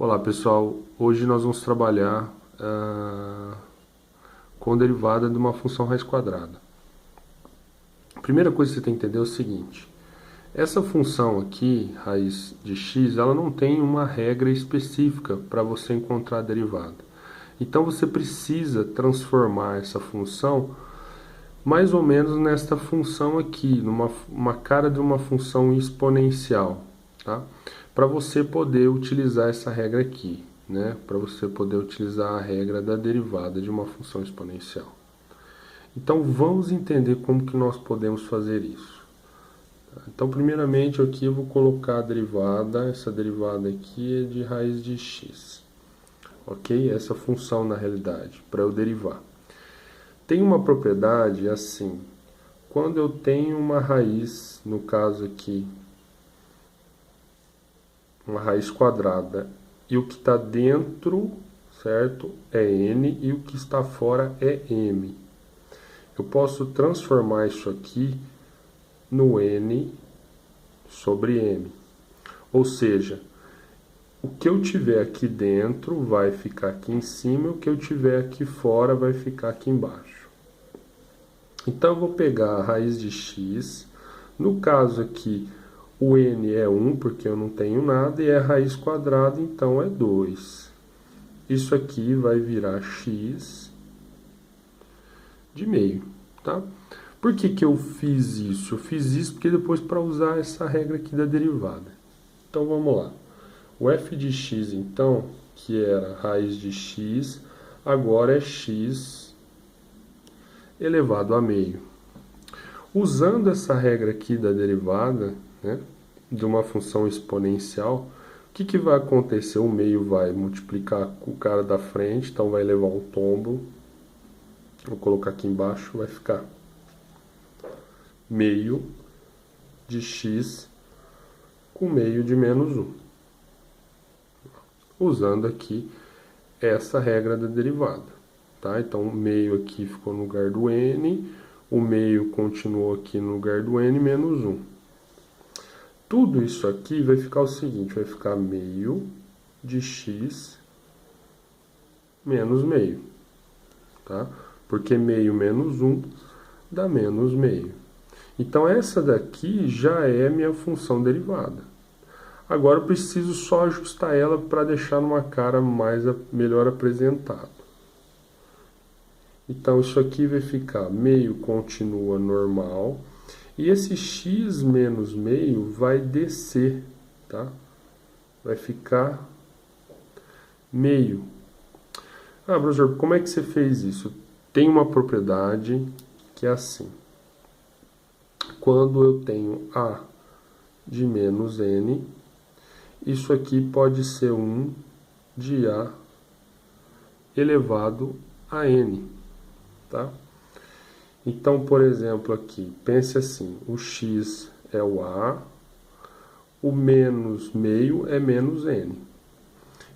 Olá pessoal, hoje nós vamos trabalhar com derivada de uma função raiz quadrada. A primeira coisa que você tem que entender é o seguinte: essa função aqui, raiz de x, ela não tem uma regra específica para você encontrar a derivada. Então você precisa transformar essa função mais ou menos nesta função aqui, numa cara de uma função exponencial, tá? Para você poder utilizar essa regra aqui, né? Para você poder utilizar a regra da derivada de uma função exponencial. Então vamos entender como que nós podemos fazer isso. Então primeiramente aqui eu vou colocar a derivada, essa derivada aqui é de raiz de x, ok? Essa função na realidade, para eu derivar. Tem uma propriedade assim, quando eu tenho uma raiz, no caso aqui, uma raiz quadrada, e o que está dentro, certo, é n, e o que está fora é m. Eu posso transformar isso aqui no n sobre m. Ou seja, o que eu tiver aqui dentro vai ficar aqui em cima, e o que eu tiver aqui fora vai ficar aqui embaixo. Então eu vou pegar a raiz de x, no caso aqui o n é 1 porque eu não tenho nada, e é raiz quadrada, então é 2. Isso aqui vai virar x de meio, tá? Por que que eu fiz isso? Eu fiz isso porque depois para usar essa regra aqui da derivada. Então vamos lá. O f de x, então, que era raiz de x, agora é x elevado a meio. Usando essa regra aqui da derivada, né, de uma função exponencial, o que vai acontecer? O meio vai multiplicar com o cara da frente, então vai levar um tombo. Vou colocar aqui embaixo, vai ficar meio de x com meio de menos 1. Usando aqui essa regra da derivada. Tá? Então, o meio aqui ficou no lugar do n, o meio continuou aqui no lugar do n menos 1. Tudo isso aqui vai ficar o seguinte, vai ficar meio de x menos meio, tá? Porque meio menos 1 dá menos meio. Então, essa daqui já é minha função derivada. Agora, eu preciso só ajustar ela para deixar numa cara melhor apresentado. Então, isso aqui vai ficar meio continua normal. E esse x menos meio vai descer, tá? Vai ficar meio. Ah, professor, como é que você fez isso? Tem uma propriedade que é assim. Quando eu tenho a de menos n, isso aqui pode ser 1 de a elevado a n. Tá? Então, por exemplo, aqui, pense assim, o x é o a, o menos meio é menos n.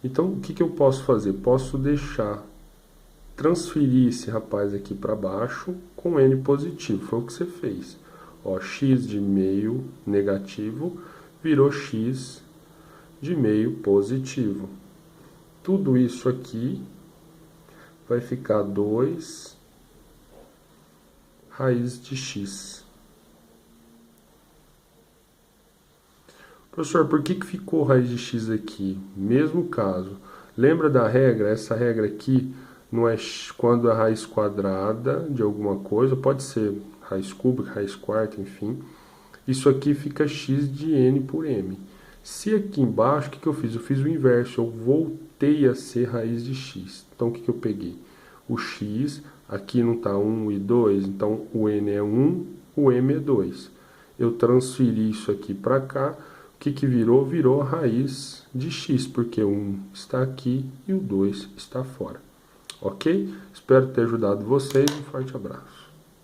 Então, o que eu posso fazer? Posso transferir esse rapaz aqui para baixo com n positivo, foi o que você fez. Ó, x de meio negativo virou x de meio positivo. Tudo isso aqui vai ficar 2 raiz de x. Professor, por que ficou raiz de x aqui? Mesmo caso. Lembra da regra? Essa regra aqui não é quando é raiz quadrada de alguma coisa, pode ser raiz cúbica, raiz quarta, enfim. Isso aqui fica x de n por m. Se aqui embaixo, o que eu fiz? Eu fiz o inverso, eu voltei a ser raiz de x. Então, o que eu peguei? O x, aqui não está 1 e 2, então o n é 1, o m é 2. Eu transferi isso aqui para cá, o que virou? Virou a raiz de x, porque o 1 está aqui e o 2 está fora. Ok? Espero ter ajudado vocês, um forte abraço.